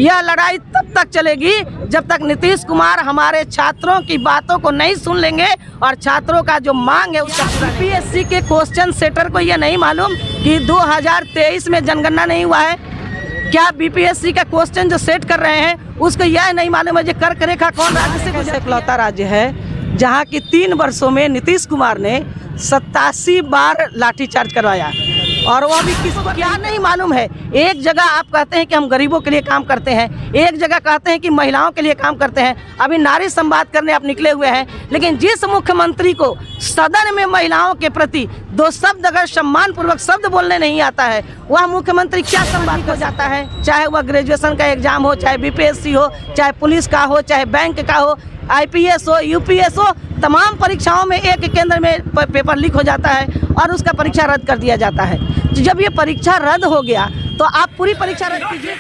यह लड़ाई तब तक चलेगी जब तक नीतीश कुमार हमारे छात्रों की बातों को नहीं सुन लेंगे और छात्रों का जो मांग है उसका बीपीएससी के क्वेश्चन सेटर को यह नहीं मालूम कि 2023 में जनगणना नहीं हुआ है। क्या बीपीएससी का क्वेश्चन जो सेट कर रहे हैं उसको यह नहीं मालूम है जो कर्क रेखा कौन राज्य से गुजरे। इकलौता राज्य है जहाँ की 3 वर्षों में नीतीश कुमार ने 87 बार लाठीचार्ज करवाया और वो अभी किसको क्या नहीं मालूम है। एक जगह आप कहते हैं कि हम गरीबों के लिए काम करते हैं, एक जगह कहते हैं कि महिलाओं के लिए काम करते हैं। अभी नारी संवाद करने आप निकले हुए हैं, लेकिन जिस मुख्यमंत्री को सदन में महिलाओं के प्रति 2 शब्द अगर सम्मान पूर्वक शब्द बोलने नहीं आता है, वह मुख्यमंत्री क्या संवाद हो जाता है। चाहे वह ग्रेजुएशन का एग्जाम हो, चाहे बीपीएससी हो, चाहे पुलिस का हो, चाहे बैंक का हो, आईपीएस हो, यूपीएस हो, तमाम परीक्षाओं में एक केंद्र में पेपर लीक हो जाता है और उसका परीक्षा रद्द कर दिया जाता है। तो जब ये परीक्षा रद्द हो गया तो आप पूरी परीक्षा रद्द कीजिए।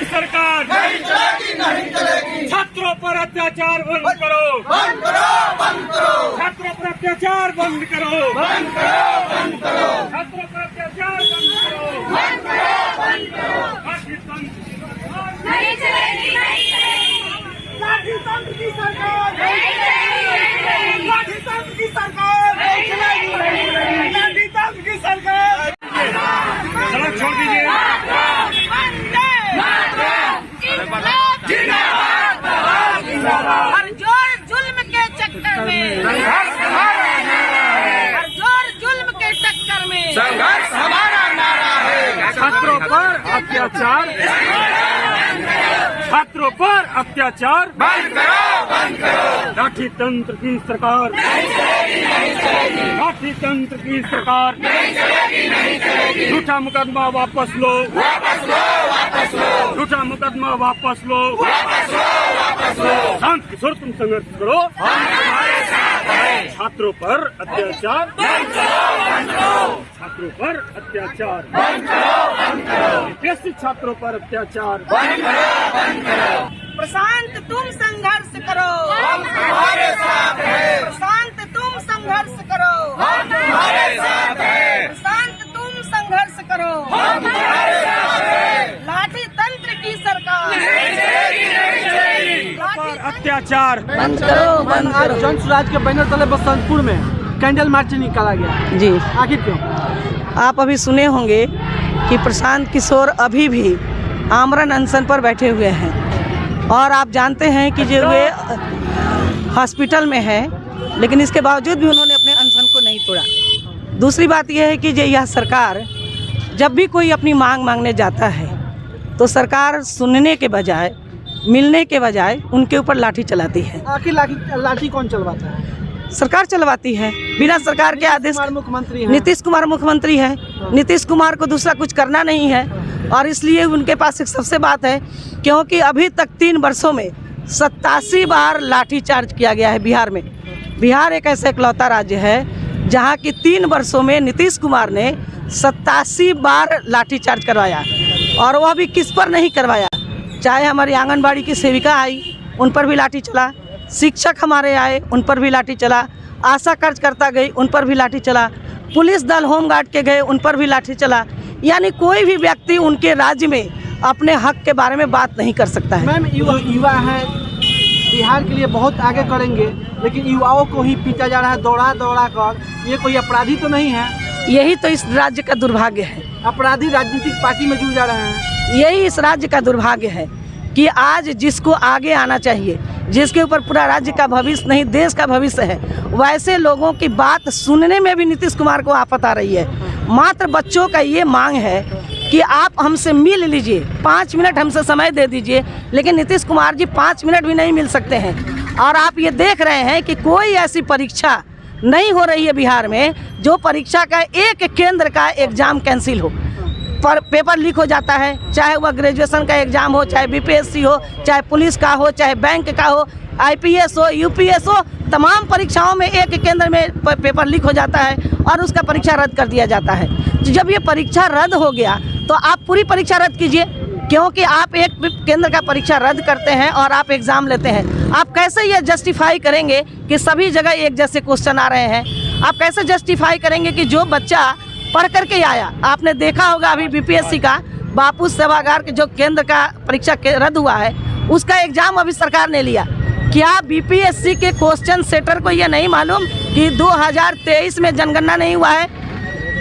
सरकार नहीं चलेगी, नहीं चलेगी। छात्रों पर अत्याचार बंद करो, बंद करो, बंद करो। छात्रों पर अत्याचार बंद करो, बंद करो, बंद करो। छात्रों पर अत्याचार बंद करो, बंद करो, बंद करो। नहीं चलेगी, नहीं चलेगी। लाठी तंत्र की सरकार नहीं चलेगी, लाठी तंत्र की सरकार नहीं चलेगी, लाठी तंत्र की सरकार। सड़क छोड़ दीजिए। हर जोर जुल्म के चक्कर में, हर जोर जुल्म के चक्कर में संघर्ष हमारा नारा है। छात्रों पर अत्याचार, छात्रों पर अत्याचार बंद करो, बंद करो। लाठी तंत्र की सरकार नहीं चलेगी, नहीं चलेगी। लाठी तंत्र की सरकार नहीं चलेगी, नहीं चलेगी। झूठा मुकदमा वापस लो, वापस लो, वापस लो। झूठा मुकदमा वापस लो, वापस लो, वापस लो। शांत किशोर तुम संघर्ष करो, हम तुम्हारे साथ हैं। छात्रों पर अत्याचार बंद करो, बंद करो। छात्रों पर अत्याचार बंद करो, बंद करो। बीपीएससी छात्रों पर अत्याचार बंद करो, बंद करो। प्रशांत तुम संघर्ष करो, हम तुम्हारे साथ हैं। प्रशांत तुम संघर्ष करो, हम तुम्हारे साथ हैं। प्रशांत तुम संघर्ष करो, हम तुम्हारे साथ हैं। लाठी तंत्र की सरकार नहीं चलेगी, नहीं चलेगी। लाठी अत्याचार बंद करो, बंद आज करो। जन स्वराज के बैनर तले बसंतपुर में कैंडल मार्च निकाला गया जी, आखिर क्यों? आप अभी सुने होंगे कि प्रशांत किशोर अभी भी आमरण अनशन पर बैठे हुए हैं और आप जानते हैं कि जो वे हॉस्पिटल में हैं, लेकिन इसके बावजूद भी उन्होंने अपने अनशन को नहीं तोड़ा। दूसरी बात यह है कि यह सरकार जब भी कोई अपनी मांग मांगने जाता है तो सरकार सुनने के बजाय, मिलने के बजाय उनके ऊपर लाठी चलाती है। आखिर लाठी कौन चलवाता है? सरकार चलवाती है बिना सरकार के आदेश। मुख्यमंत्री हैं। नीतीश कुमार मुख्यमंत्री है। नीतीश कुमार को दूसरा कुछ करना नहीं है और इसलिए उनके पास एक सबसे बात है, क्योंकि अभी तक 3 वर्षों में 87 बार लाठीचार्ज किया गया है बिहार में। बिहार एक ऐसा इकलौता राज्य है जहाँ की 3 वर्षों में नीतीश कुमार ने 87 बार लाठीचार्ज करवाया और वह भी किस पर नहीं करवाया। चाहे हमारी आंगनबाड़ी की सेविका आई, उन पर भी लाठी चला। शिक्षक हमारे आए, उन पर भी लाठी चला। आशा कार्यकर्ता गई, उन पर भी लाठी चला। पुलिस दल होमगार्ड के गए, उन पर भी लाठी चला। यानी कोई भी व्यक्ति उनके राज्य में अपने हक के बारे में बात नहीं कर सकता है। मैम, युवा है, बिहार के लिए बहुत आगे करेंगे, लेकिन युवाओं को ही पीटा जा रहा है दौड़ा दौड़ा कर। ये कोई अपराधी तो नहीं है? यही तो इस राज्य का दुर्भाग्य है। अपराधी राजनीतिक पार्टी में जुड़ जा रहे हैं। यही इस राज्य का दुर्भाग्य है कि आज जिसको आगे आना चाहिए, जिसके ऊपर पूरा राज्य का भविष्य नहीं देश का भविष्य है, वैसे लोगों की बात सुनने में भी नीतीश कुमार को आफत आ रही है। मात्र बच्चों का ये मांग है कि आप हमसे मिल लीजिए, 5 मिनट हमसे समय दे दीजिए, लेकिन नीतीश कुमार जी 5 मिनट भी नहीं मिल सकते हैं। और आप ये देख रहे हैं कि कोई ऐसी परीक्षा नहीं हो रही है बिहार में जो परीक्षा का एक केंद्र का एग्जाम कैंसिल हो, पर पेपर लीक हो जाता है। चाहे वह ग्रेजुएशन का एग्जाम हो, चाहे बीपीएससी हो, चाहे पुलिस का हो, चाहे बैंक का हो, आईपीएस हो, यूपीएस हो, तमाम परीक्षाओं में एक केंद्र में पेपर लीक हो जाता है और उसका परीक्षा रद्द कर दिया जाता है। तो जब ये परीक्षा रद्द हो गया तो आप पूरी परीक्षा रद्द कीजिए, क्योंकि आप एक केंद्र का परीक्षा रद्द करते हैं और आप एग्जाम लेते हैं। आप कैसे ये जस्टिफाई करेंगे कि सभी जगह एक जैसे क्वेश्चन आ रहे हैं? आप कैसे जस्टिफाई करेंगे कि जो बच्चा पढ़ करके आया, आपने देखा होगा अभी बीपीएससी का बापू सेवागार के जो केंद्र का परीक्षा रद्द हुआ है, उसका एग्जाम अभी सरकार ने लिया। क्या बीपीएससी के क्वेश्चन सेटर को यह नहीं मालूम कि 2023 में जनगणना नहीं हुआ है?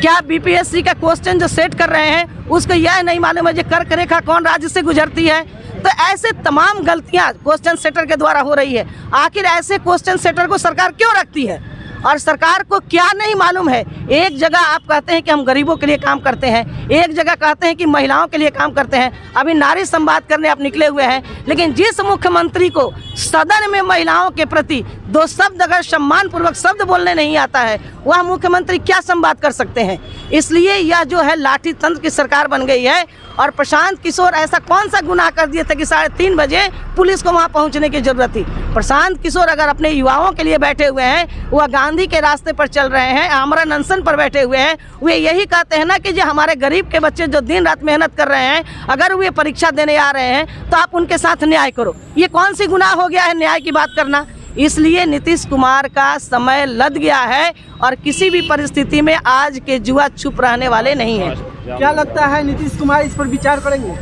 क्या बीपीएससी का क्वेश्चन जो सेट कर रहे हैं उसको यह नहीं मालूम है कि कर्क रेखा कौन राज्य से गुजरती है? तो ऐसे तमाम गलतियां क्वेश्चन सेटर के द्वारा हो रही है। आखिर ऐसे क्वेश्चन सेटर को सरकार क्यों रखती है? और सरकार को क्या नहीं मालूम है? एक जगह आप कहते हैं कि हम गरीबों के लिए काम करते हैं, एक जगह कहते हैं कि महिलाओं के लिए काम करते हैं। अभी नारी संवाद करने आप निकले हुए हैं, लेकिन जिस मुख्यमंत्री को सदन में महिलाओं के प्रति 2 शब्द अगर सम्मानपूर्वक शब्द बोलने नहीं आता है, वह मुख्यमंत्री क्या संवाद कर सकते हैं? इसलिए यह जो है लाठी तंत्र की सरकार बन गई है। और प्रशांत किशोर ऐसा कौन सा गुनाह कर दिए थे कि 3:30 बजे पुलिस को वहां पहुंचने की जरूरत थी? प्रशांत किशोर अगर अपने युवाओं के लिए बैठे हुए हैं, वह गांधी के रास्ते पर चल रहे हैं, आमरण अनशन पर बैठे हुए हैं, वे यही कहते हैं ना कि जो हमारे गरीब के बच्चे जो दिन रात मेहनत कर रहे हैं, अगर वे परीक्षा देने आ रहे हैं तो आप उनके साथ न्याय करो। ये कौन सी गुनाह हो गया है न्याय की बात करना? इसलिए नीतीश कुमार का समय लद गया है और किसी भी परिस्थिति में आज के युवा चुप रहने वाले नहीं हैं। क्या लगता है नीतीश कुमार इस पर विचार करेंगे?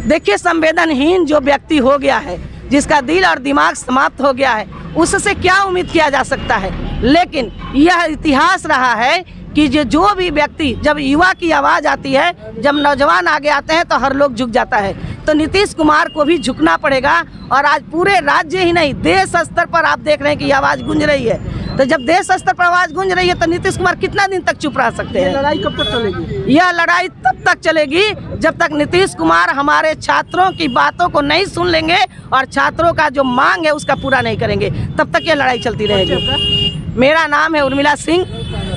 देखिए, संवेदनहीन जो व्यक्ति हो गया है, जिसका दिल और दिमाग समाप्त हो गया है, उससे क्या उम्मीद किया जा सकता है? लेकिन यह इतिहास रहा है कि जो भी व्यक्ति, जब युवा की आवाज़ आती है, जब नौजवान आगे आते हैं तो हर लोग झुक जाता है। तो नीतीश कुमार को भी झुकना पड़ेगा। और आज पूरे राज्य ही नहीं, देश स्तर पर आप देख रहे हैं कि आवाज़ गूंज रही है। तो जब देश स्तर पर आवाज़ गूंज रही है तो नीतीश कुमार कितना दिन तक चुप रह सकते हैं? लड़ाई कब तक चलेगी? यह लड़ाई तब तक चलेगी जब तक नीतीश कुमार हमारे छात्रों की बातों को नहीं सुन लेंगे और छात्रों का जो मांग है उसका पूरा नहीं करेंगे, तब तक यह लड़ाई चलती रहेगी। मेरा नाम है उर्मिला सिंह,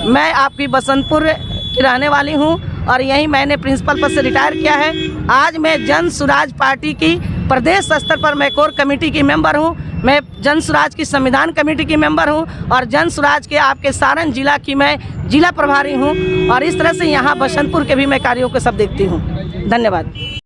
मैं आपकी बसंतपुर की रहने वाली हूं और यहीं मैंने प्रिंसिपल पद से रिटायर किया है। आज मैं जन स्वराज पार्टी की प्रदेश स्तर पर मैं कोर कमेटी की मेंबर हूं। मैं जन स्वराज की संविधान कमेटी की मेंबर हूं और जन स्वराज के आपके सारण जिला की मैं जिला प्रभारी हूं। और इस तरह से यहाँ बसंतपुर के भी मैं कार्यों को सब देखती हूँ। धन्यवाद।